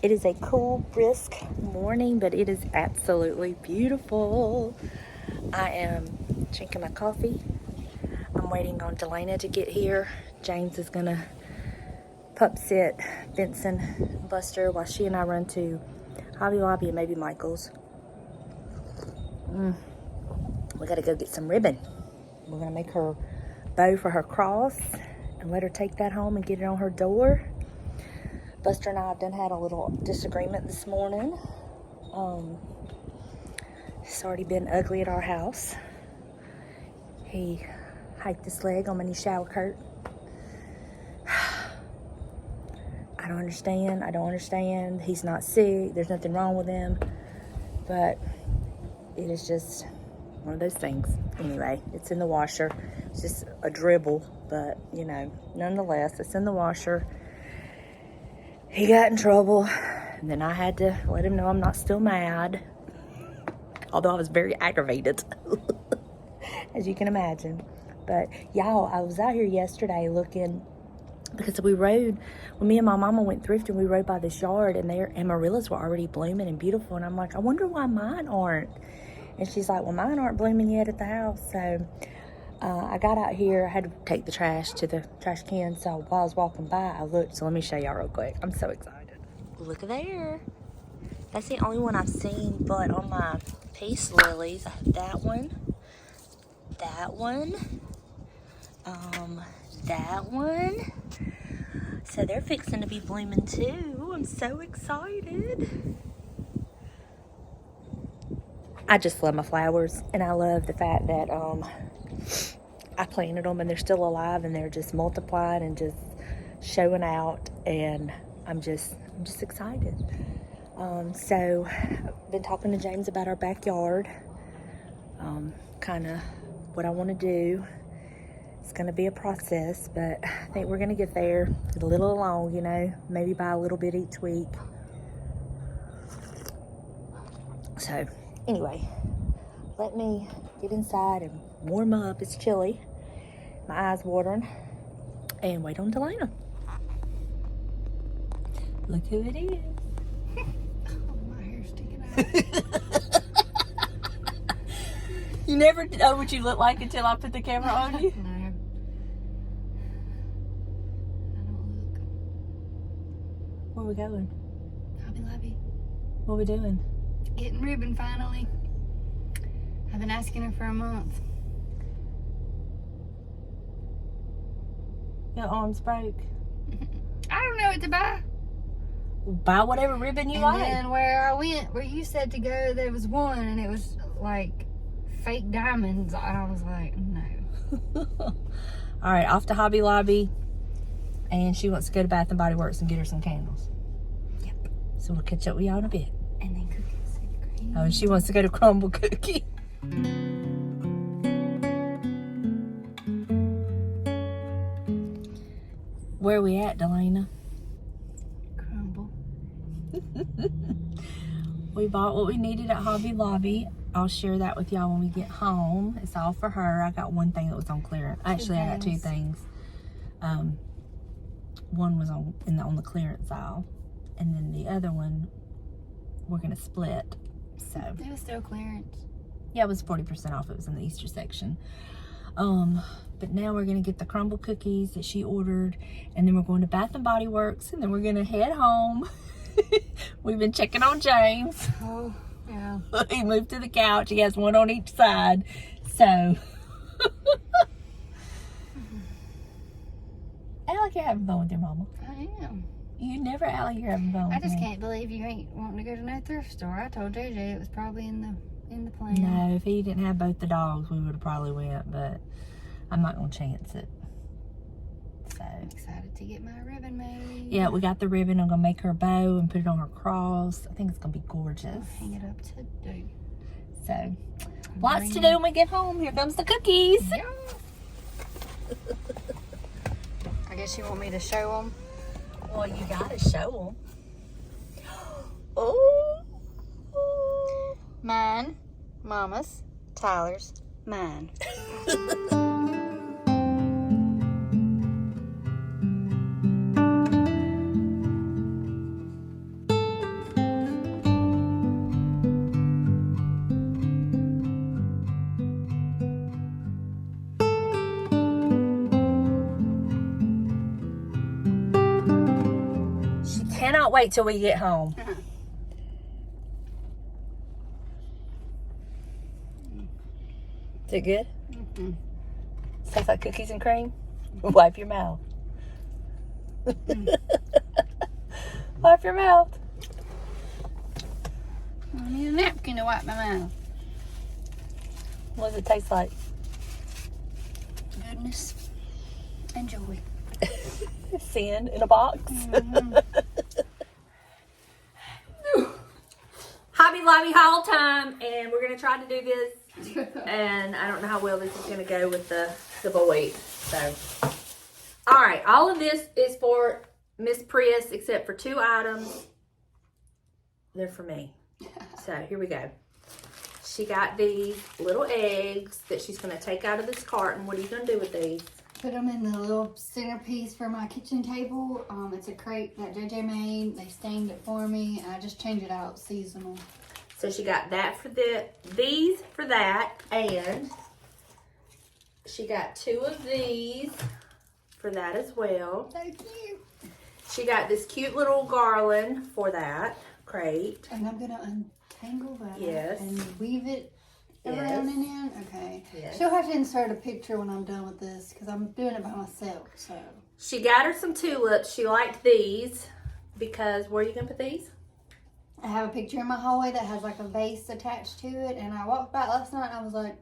It is a cool, brisk morning, but it is absolutely beautiful. I am drinking my coffee. I'm waiting on Donna to get here. James is gonna pup sit Benson, Buster, while she and I run to Hobby Lobby and maybe Michael's. We gotta go get some ribbon. We're gonna make her bow for her cross and let her take that home and get it on her door. Buster and I have done had a little disagreement this morning. It's already been ugly at our house. He hiked his leg on my new shower curtain. I don't understand. He's not sick. There's nothing wrong with him. But it is just one of those things. Anyway, it's in the washer. It's just a dribble, but you know, nonetheless, it's in the washer. He got in trouble, and then I had to let him know I'm not still mad. Although I was very aggravated, as you can imagine. But y'all, I was out here yesterday looking, because we rode, when me and my mama went thrifting, we rode by this yard, and amaryllis were already blooming and beautiful. And I'm like, I wonder why mine aren't. And she's like, well, mine aren't blooming yet at the house. So I got out here. I had to take the trash to the trash can. So while I was walking by, I looked. So let me show y'all real quick. I'm so excited. Look at there. That's the only one I've seen. But on my peace lilies, I have that one, that one, that one. So they're fixing to be blooming too. I'm so excited. I just love my flowers, and I love the fact that I planted them and they're still alive and they're just multiplying and just showing out, and I'm just excited. So I've been talking to James about our backyard, kind of what I want to do. It's going to be a process, but I think we're going to get there. It's a little along, you know, maybe by a little bit each week. So anyway, let me get inside and warm up. It's chilly. My eyes watering. And wait on Donna. Look who it is. Oh, my hair's sticking out. You never know what you look like until I put the camera on you. No. I don't look. Where are we going? Hobby Lobby. What are we doing? Getting ribbon finally. I've been asking her for a month. Your arms broke. I don't know what to buy. Buy whatever ribbon you And like. then where I went, where you said to go, there was one, and it was like fake diamonds. I was like, no. All right, off to Hobby Lobby. And she wants to go to Bath and Body Works and get her some candles. Yep. So we'll catch up with y'all in a bit. And then cookies and cream. Oh, and she wants to go to Crumble Cookie. Where are we at, Donna? Crumble. We bought what we needed at Hobby Lobby. I'll share that with y'all when we get home. It's all for her. I got one thing that was on clearance. Actually, I got two things. One was on the clearance aisle, and then the other one we're gonna split. So It was still clearance. yeah, it was 40% off. It was in the Easter section. But now we're gonna get the crumble cookies that she ordered, and then we're going to Bath and Body Works, and then we're gonna head home. We've been checking on James. Oh, yeah. He moved to the couch. He has one on each side. So act like you're having fun with your mama. I am. You never act like you're having fun with I just me. can't believe you ain't wanting to go to no thrift store. I told JJ it was probably in the plan. No, if he didn't have both the dogs, we would have probably went, but I'm not gonna chance it. So I'm excited to get my ribbon made. yeah, we got the ribbon. I'm gonna make her a bow and put it on her cross. I think it's gonna be I'll gorgeous. hang it up to do. So lots to do when we get home. Here comes the cookies. Yeah. I guess you want me to show them. Well, you gotta show them. Oh. Mine, Mama's, Tyler's, mine. cannot wait till we get home. Is it good? Mm-hmm. Tastes like cookies and cream? Wipe your mouth. Wipe your mouth. I need a napkin to wipe my mouth. What does it taste like? Goodness and joy. Sin in a box. Mm-hmm. Hobby Lobby haul time, and we're gonna try to do this. And I don't know how well this is gonna go with the boys. So, all right, all of this is for Miss Prius, except for 2 items. They're for me. So here we go. She got these little eggs that she's gonna take out of this carton. What are you gonna do with these? Put them in the little centerpiece for my kitchen table. It's a crepe that JJ made. They stained it for me. I just changed it out seasonal. So she got that for these for that, and she got 2 of these for that as well. So cute. She got this cute little garland for that crate. And I'm gonna untangle that. Yes. And weave it around and in. Okay. Yes. She'll have to insert a picture when I'm done with this because I'm doing it by myself. So. She got her some tulips. She liked these because where are you gonna put these? I have a picture in my hallway that has like a vase attached to it, and I walked by last night and I was like,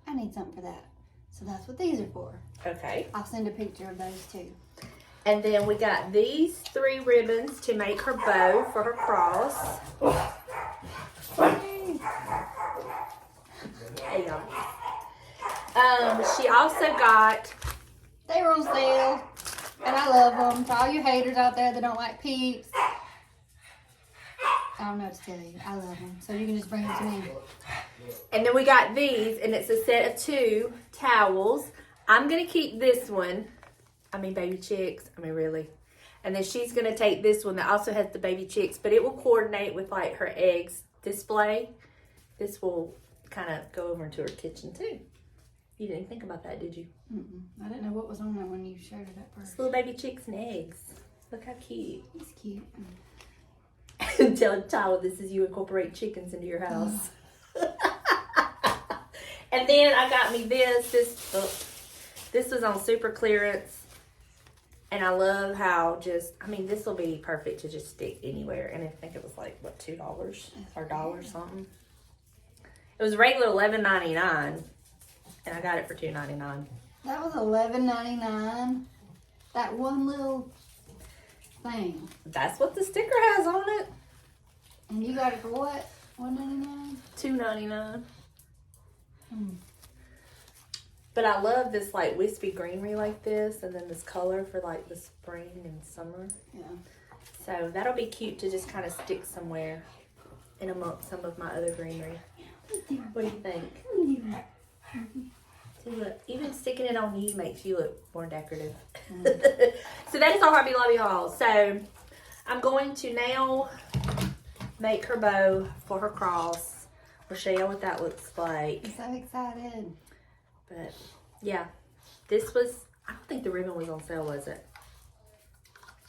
I need something for that. So that's what these are for. Okay. I'll send a picture of those too. And then we got these 3 ribbons to make her bow for her cross. Hey, y'all. She also got, They were on sale, and I love them. To all you haters out there that don't like Peeps, I don't know what to tell you. I love them. So you can just bring them to me. and then we got these, and it's a set of 2 towels. I'm going to keep this one. I mean, baby chicks. I mean, really. And then she's going to take this one that also has the baby chicks, but it will coordinate with, like, her eggs display. This will kind of go over into her kitchen, too. You didn't think about that, did you? Mm-mm. I didn't know what was on there when you showed it at first. It's little baby chicks and eggs. Look how cute. It's cute. Tell Tyler this is you incorporate chickens into your house. And then I got me this. This was on super clearance. And I love how this will be perfect to just stick anywhere. And I think it was like, what, $2 or $1 something. It was regular $11.99. And I got it for $2.99. That was $11.99. That one little thing. That's what the sticker has on it. And you got it for what? $1.99? $2.99. Hmm. But I love this like wispy greenery like this, and then this color for like the spring and summer. Yeah. So that'll be cute to just kind of stick somewhere in amongst some of my other greenery. What do you think? See, look, even sticking it on you makes you look more decorative. So that is our Hobby Lobby haul. So I'm going to now make her bow for her cross. We'll show you what that looks like. I'm so excited. But yeah, this was, I don't think the ribbon was on sale, was it?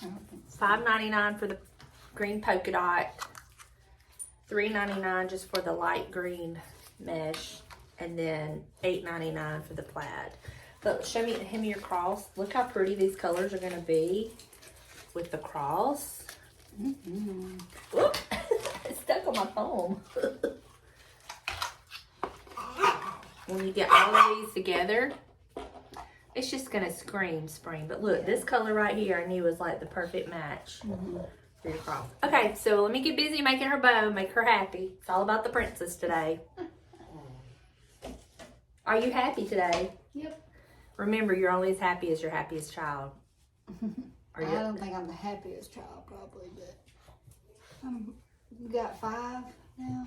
I don't think so. $5.99 for the green polka dot, $3.99 just for the light green mesh, and then $8.99 for the plaid. But show me him your cross. Look how pretty these colors are gonna be with the cross. Mm-hmm. Whoop, it's stuck on my foam. When you get all of these together, it's just gonna scream spring. But look, this color right here, I knew was like the perfect match for your cross. Okay, so let me get busy making her bow, make her happy. It's all about the princess today. Are you happy today? Yep. Remember, you're only as happy as your happiest child. I don't think I'm the happiest child, probably, but you got 5 now.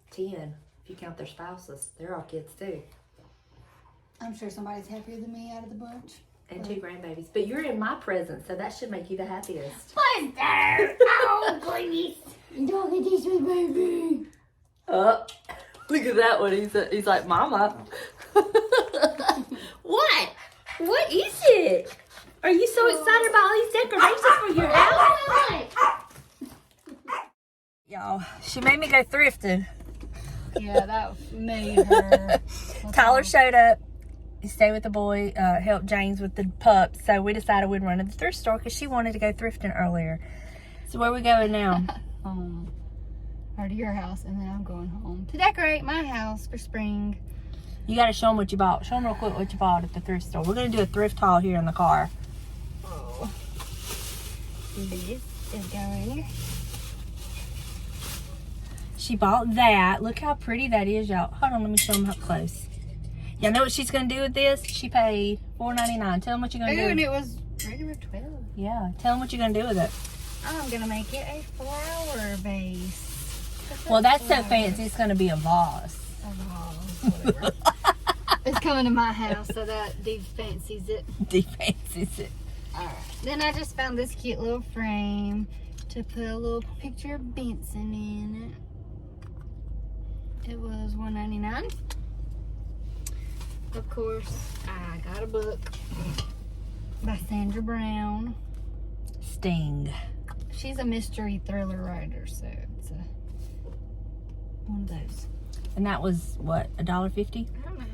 10, if you count their spouses. They're all kids too. I'm sure somebody's happier than me out of the bunch. And 2 grandbabies. But you're in my presence, so that should make you the happiest. What's there? Oh, goodness. Don't get this with baby. Look at that one. He's like, Mama. What? What is it? Are you so excited about all these decorations for your house? She made me go thrifting. Yeah, that made her. Tyler showed up. He stayed with the boy, helped James with the pups. So we decided we'd run to the thrift store because she wanted to go thrifting earlier. So where are we going now? Home. Or to your house, and then I'm going home to decorate my house for spring. You got to show them what you bought. Show them real quick what you bought at the thrift store. We're going to do a thrift haul here in the car. Oh. This is going here. She bought that. Look how pretty that is, y'all. Hold on, let me show them up close. Y'all know what she's going to do with this? She paid $4.99. Tell them what you're going to do. And it was regular 12. Yeah, tell them what you're going to do with it. I'm going to make it a flower vase. Well, that's so fancy. It's going to be a vase. A vase, whatever. It's coming to my house, so that de-fancies it. De-fancies it. Alright. Then I just found this cute little frame to put a little picture of Benson in it. It was $1.99. Of course, I got a book by Sandra Brown. Sting. She's a mystery thriller writer, so it's one of those. And that was, what, $1.50? I don't know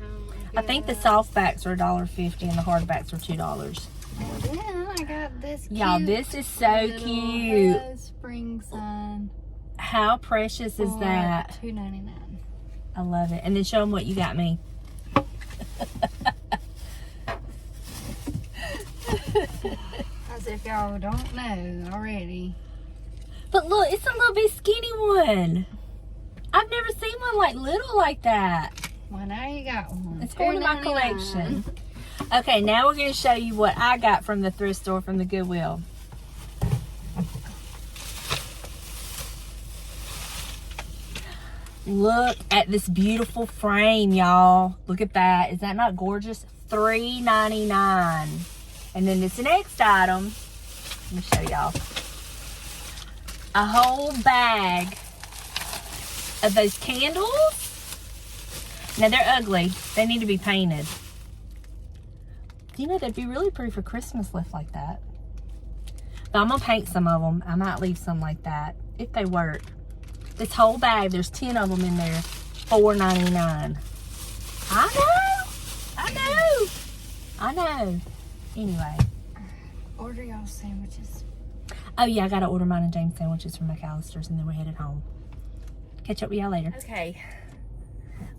how. I think the softbacks are $1.50 and the hardbacks are $2. And then I got this cute. Y'all, this is so cute. Spring sign. How precious is that? $2.99. I love it. And then show them what you got me. As if y'all don't know already. But look, it's a little bit skinny one. I've never seen one like little like that. Well, now you got one. It's going in my collection. Okay, now we're going to show you what I got from the thrift store from the Goodwill. Look at this beautiful frame, y'all. Look at that. Is that not gorgeous? $3.99. And then this next item, let me show y'all. A whole bag of those candles. Now they're ugly. They need to be painted. You know, they'd be really pretty for Christmas left like that. But I'm going to paint some of them. I might leave some like that if they work. This whole bag, there's 10 of them in there. $4.99. I know. Anyway. Order y'all sandwiches. Oh, yeah, I got to order mine and James sandwiches from McAllister's, and then we're headed home. Catch up with y'all later. Okay.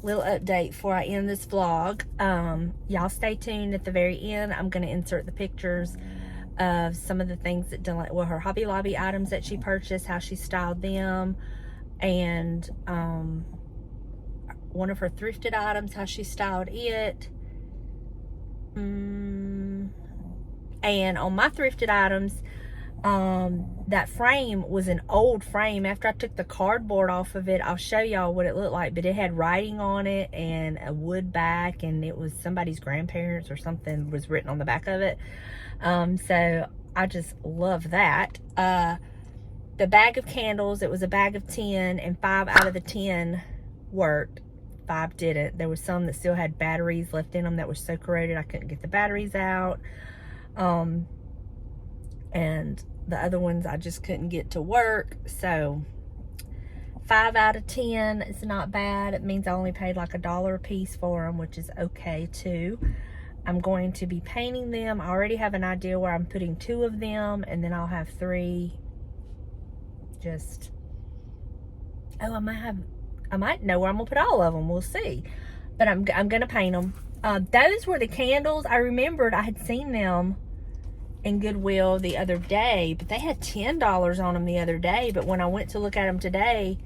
Little update before I end this vlog. Y'all stay tuned at the very end. I'm going to insert the pictures of some of the things that Donna, well, her Hobby Lobby items that she purchased, how she styled them, and one of her thrifted items, how she styled it. And on my thrifted items, that frame was an old frame. After I took the cardboard off of it, I'll show y'all what it looked like, but it had writing on it and a wood back, and it was somebody's grandparents or something was written on the back of it. So I just love that. The bag of candles, it was a bag of 10, and 5 out of the 10 worked. 5 didn't. There was some that still had batteries left in them that were so corroded I couldn't get the batteries out. And the other ones I just couldn't get to work. So 5 out of 10 is not bad. It means I only paid like $1 a piece for them, which is okay too. I'm going to be painting them. I already have an idea where I'm putting 2 of them, and then I'll have 3 just, oh, I might know where I'm gonna put all of them. We'll see. But I'm gonna paint them. Those were the candles. I remembered I had seen them in Goodwill the other day, but they had $10 on them the other day. But when I went to look at them today,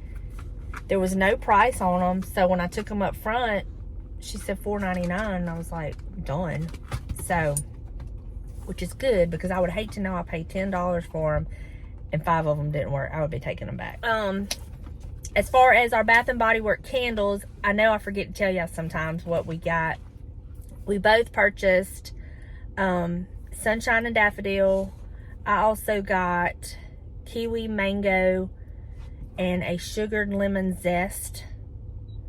there was no price on them. So when I took them up front, she said $4.99, and I was like, done. So, which is good, because I would hate to know I paid $10 for them and 5 of them didn't work. I would be taking them back. As far as our Bath and Body Works candles, I know I forget to tell y'all sometimes what we got. We both purchased Sunshine and Daffodil. I also got Kiwi Mango and a Sugared Lemon Zest,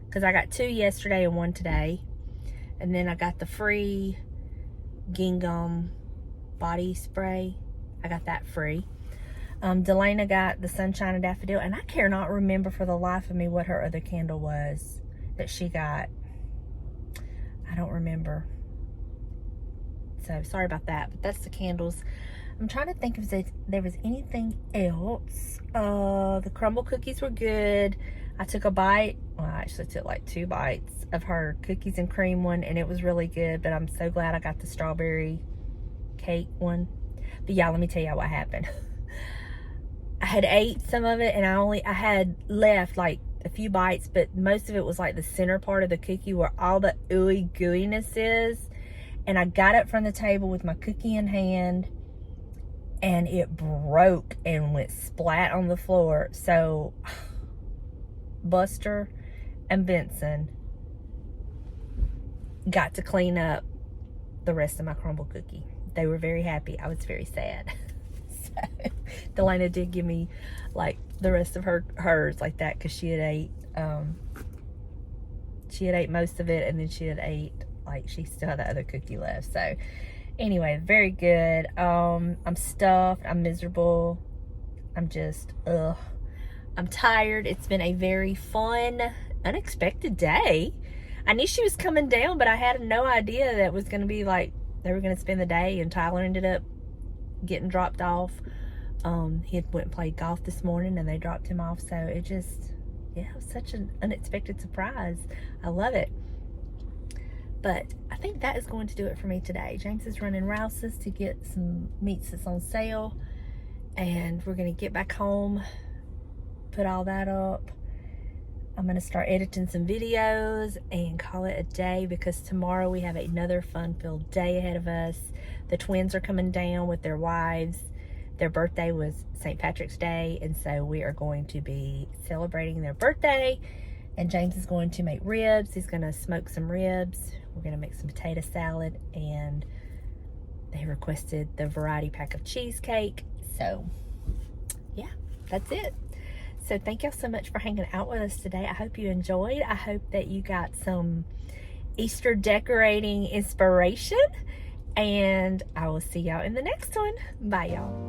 because I got 2 yesterday and 1 today. And then I got the free Gingham body spray. I got that free. Delana got the Sunshine and Daffodil, and I cannot remember for the life of me what her other candle was that she got. I don't remember. So sorry about that, but that's the candles. I'm trying to think if there was anything else. The crumble cookies were good. I took a bite. Well, I actually took like 2 bites of her cookies and cream one, and it was really good, but I'm so glad I got the strawberry cake one. But yeah, let me tell you what happened. I had ate some of it, and I had left like a few bites, but most of it was like the center part of the cookie where all the ooey gooiness is. And I got it from the table with my cookie in hand, and it broke and went splat on the floor. So Buster and Benson got to clean up the rest of my crumble cookie. They were very happy. I was very sad. So Delana did give me like the rest of hers like that, because she had ate most of it, and then she had ate, like, she still had the other cookie left. So anyway, very good. I'm stuffed. I'm miserable. I'm just I'm tired. It's been a very fun, unexpected day. I knew she was coming down, but I had no idea that it was going to be like they were going to spend the day, and Tyler ended up getting dropped off. He had went and played golf this morning, and they dropped him off. So it just, yeah, it was such an unexpected surprise. I love it. But I think that is going to do it for me today. James is running Rouse's to get some meats that's on sale, and we're going to get back home, put all that up. I'm going to start editing some videos and call it a day, because tomorrow we have another fun-filled day ahead of us. The twins are coming down with their wives. Their birthday was St. Patrick's Day, and so we are going to be celebrating their birthday. And James is going to make ribs. He's going to smoke some ribs. We're going to make some potato salad, and they requested the variety pack of cheesecake. So yeah, that's it. So thank y'all so much for hanging out with us today. I hope you enjoyed. I hope that you got some Easter decorating inspiration, and I will see y'all in the next one. Bye, y'all.